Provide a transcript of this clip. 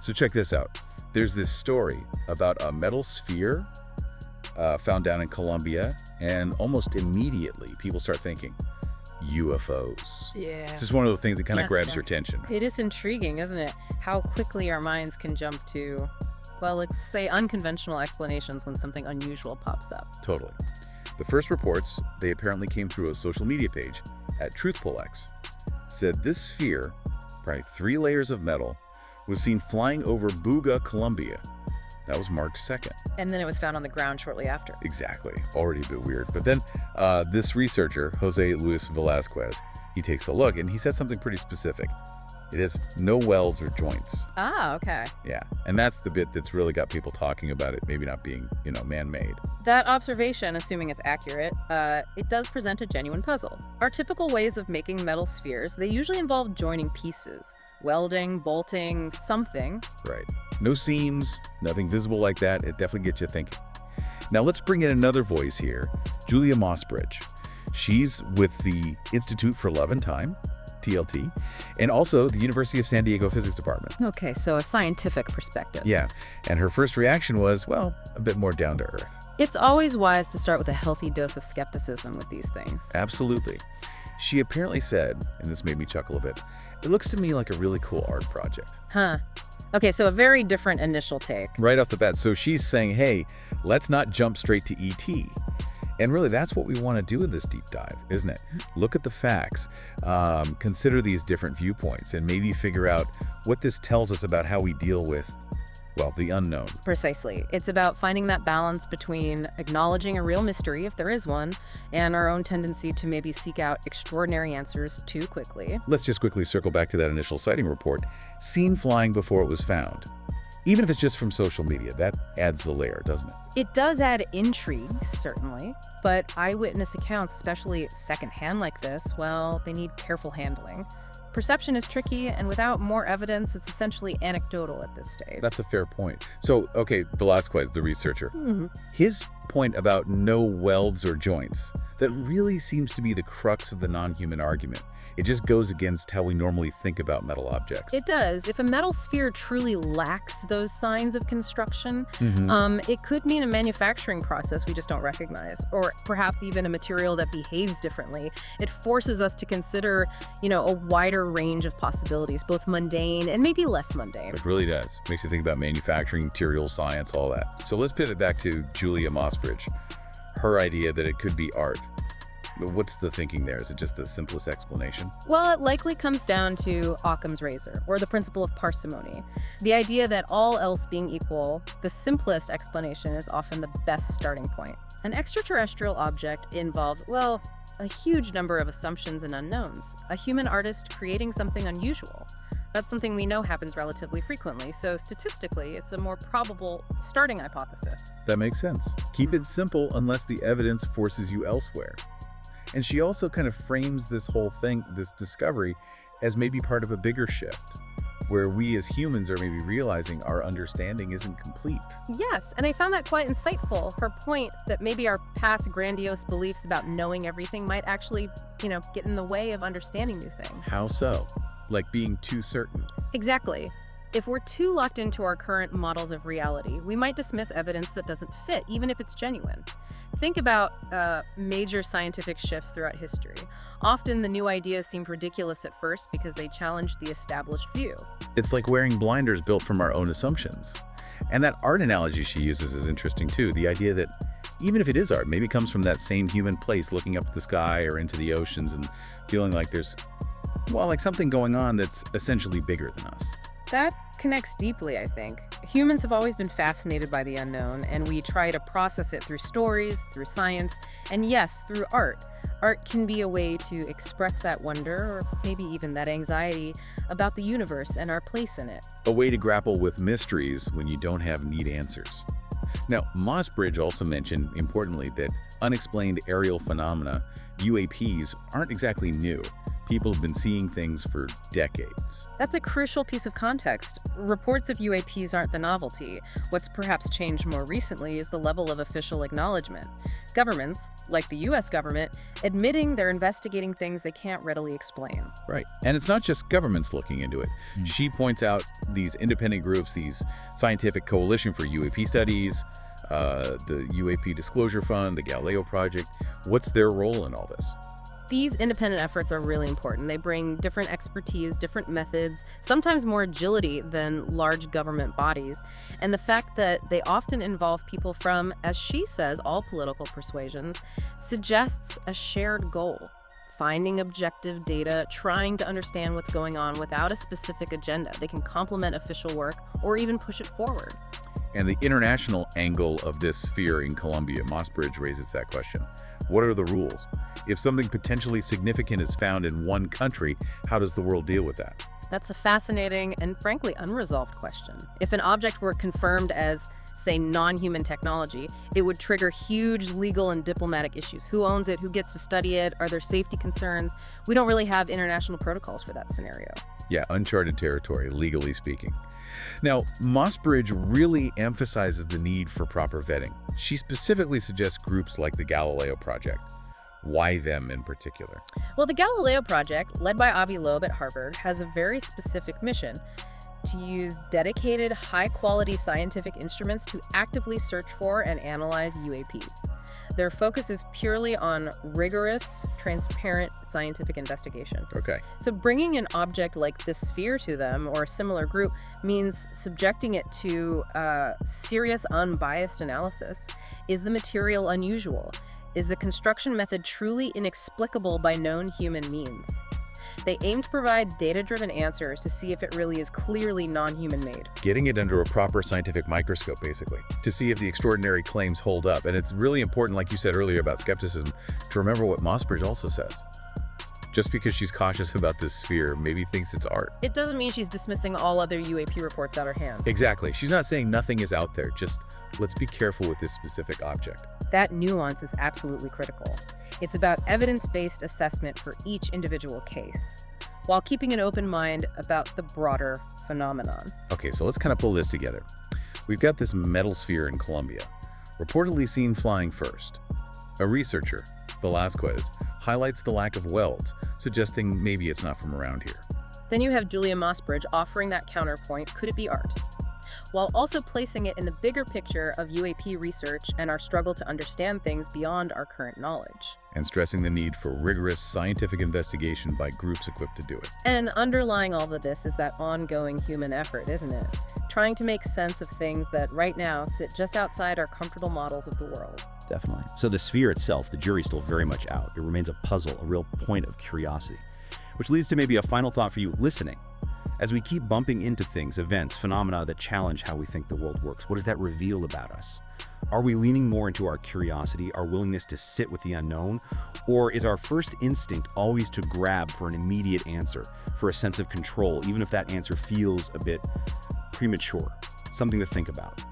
So check this out. There's this story about a metal sphere found down in Colombia, and almost immediately people start thinking, UFOs. Yeah. It's just one of the things that kind of grabs your attention. It is intriguing, isn't it? How quickly our minds can jump to, well, let's say unconventional explanations when something unusual pops up. Totally. The first reports, they apparently came through a social media page at TruthPolX, said this sphere, probably 3 layers of metal, was seen flying over Buga, Colombia. That was March 2nd. And then it was found on the ground shortly after. Exactly. Already a bit weird. But then this researcher, Jose Luis Velasquez, he takes a look and he says something pretty specific. It has no welds or joints. Ah, okay. Yeah. And that's the bit that's really got people talking about it maybe not being, man-made. That observation, assuming it's accurate, it does present a genuine puzzle. Our typical ways of making metal spheres, they usually involve joining pieces. Welding, bolting, something. Right. No seams, nothing visible like that. It definitely gets you thinking. Now let's bring in another voice here, Julia Mossbridge. She's with the Institute for Love and Time, TLT, and also the University of San Diego Physics Department. Okay, so a scientific perspective. Yeah, and her first reaction was, well, a bit more down to earth. It's always wise to start with a healthy dose of skepticism with these things. Absolutely. She apparently said, and this made me chuckle a bit, it looks to me like a really cool art project. Huh. Okay, so a very different initial take. Right off the bat. So she's saying, hey, let's not jump straight to ET. And really, that's what we want to do in this deep dive, isn't it? Look at the facts, consider these different viewpoints, and maybe figure out what this tells us about how we deal with, well, the unknown. Precisely. It's about finding that balance between acknowledging a real mystery, if there is one, and our own tendency to maybe seek out extraordinary answers too quickly. Let's just quickly circle back to that initial sighting report. Seen flying before it was found. Even if it's just from social media, that adds the layer, doesn't it? It does add intrigue, certainly, but eyewitness accounts, especially secondhand like this, well, they need careful handling. Perception is tricky, and without more evidence, it's essentially anecdotal at this stage. That's a fair point. So, okay, Velasquez, the researcher, his point about no welds or joints, that really seems to be the crux of the non-human argument. It just goes against how we normally think about metal objects. It does. If a metal sphere truly lacks those signs of construction, it could mean a manufacturing process we just don't recognize, or perhaps even a material that behaves differently. It forces us to consider, a wider range of possibilities, both mundane and maybe less mundane. It really does. Makes you think about manufacturing, material science, all that. So let's pivot back to Julia Mossbridge. Her idea that it could be art. What's the thinking there? Is it just the simplest explanation? Well, it likely comes down to Occam's razor, or the principle of parsimony. The idea that all else being equal, the simplest explanation is often the best starting point. An extraterrestrial object involves, well, a huge number of assumptions and unknowns. A human artist creating something unusual. That's something we know happens relatively frequently, so statistically, it's a more probable starting hypothesis. That makes sense. Keep it simple unless the evidence forces you elsewhere. And she also kind of frames this whole thing, this discovery, as maybe part of a bigger shift, where we as humans are maybe realizing our understanding isn't complete. Yes, and I found that quite insightful. Her point that maybe our past grandiose beliefs about knowing everything might actually, get in the way of understanding new things. How so? Like being too certain. Exactly. If we're too locked into our current models of reality, we might dismiss evidence that doesn't fit, even if it's genuine. Think about major scientific shifts throughout history. Often the new ideas seemed ridiculous at first because they challenged the established view. It's like wearing blinders built from our own assumptions. And that art analogy she uses is interesting too. The idea that even if it is art, maybe it comes from that same human place looking up at the sky or into the oceans and feeling like there's, like something going on that's essentially bigger than us. That connects deeply, I think. Humans have always been fascinated by the unknown, and we try to process it through stories, through science, and yes, through art. Art can be a way to express that wonder, or maybe even that anxiety, about the universe and our place in it. A way to grapple with mysteries when you don't have neat answers. Now, Mossbridge also mentioned, importantly, that unexplained aerial phenomena, UAPs, aren't exactly new. People have been seeing things for decades. That's a crucial piece of context. Reports of UAPs aren't the novelty. What's perhaps changed more recently is the level of official acknowledgement. Governments, like the US government, admitting they're investigating things they can't readily explain. Right. And it's not just governments looking into it. She points out these independent groups, these Scientific Coalition for UAP Studies, the UAP Disclosure Fund, the Galileo Project. What's their role in all this? These independent efforts are really important. They bring different expertise, different methods, sometimes more agility than large government bodies. And the fact that they often involve people from, as she says, all political persuasions, suggests a shared goal. Finding objective data, trying to understand what's going on without a specific agenda. They can complement official work or even push it forward. And the international angle of this sphere in Colombia, Mossbridge raises that question. What are the rules? If something potentially significant is found in one country, how does the world deal with that? That's a fascinating and frankly unresolved question. If an object were confirmed as, say, non-human technology, it would trigger huge legal and diplomatic issues. Who owns it? Who gets to study it? Are there safety concerns? We don't really have international protocols for that scenario. Yeah, uncharted territory, legally speaking. Now, Mossbridge really emphasizes the need for proper vetting. She specifically suggests groups like the Galileo Project. Why them in particular? Well, the Galileo Project, led by Avi Loeb at Harvard, has a very specific mission: to use dedicated, high-quality scientific instruments to actively search for and analyze UAPs. Their focus is purely on rigorous, transparent scientific investigation. Okay. So bringing an object like this sphere to them, or a similar group, means subjecting it to serious, unbiased analysis. Is the material unusual? Is the construction method truly inexplicable by known human means? They aim to provide data-driven answers to see if it really is clearly non-human made. Getting it under a proper scientific microscope, basically, to see if the extraordinary claims hold up. And it's really important, like you said earlier about skepticism, to remember what Mossbridge also says. Just because she's cautious about this sphere, maybe thinks it's art. It doesn't mean she's dismissing all other UAP reports out of hand. Exactly. She's not saying nothing is out there, just let's be careful with this specific object. That nuance is absolutely critical. It's about evidence-based assessment for each individual case, while keeping an open mind about the broader phenomenon. Okay, so let's kind of pull this together. We've got this metal sphere in Colombia, reportedly seen flying first. A researcher, Velasquez, highlights the lack of welds, suggesting maybe it's not from around here. Then you have Julia Mossbridge offering that counterpoint: could it be art? While also placing it in the bigger picture of UAP research and our struggle to understand things beyond our current knowledge. And stressing the need for rigorous scientific investigation by groups equipped to do it. And underlying all of this is that ongoing human effort, isn't it? Trying to make sense of things that right now sit just outside our comfortable models of the world. Definitely. So the sphere itself, the jury's still very much out. It remains a puzzle, a real point of curiosity. Which leads to maybe a final thought for you listening. As we keep bumping into things, events, phenomena that challenge how we think the world works, what does that reveal about us? Are we leaning more into our curiosity, our willingness to sit with the unknown? Or is our first instinct always to grab for an immediate answer, for a sense of control, even if that answer feels a bit premature? Something to think about.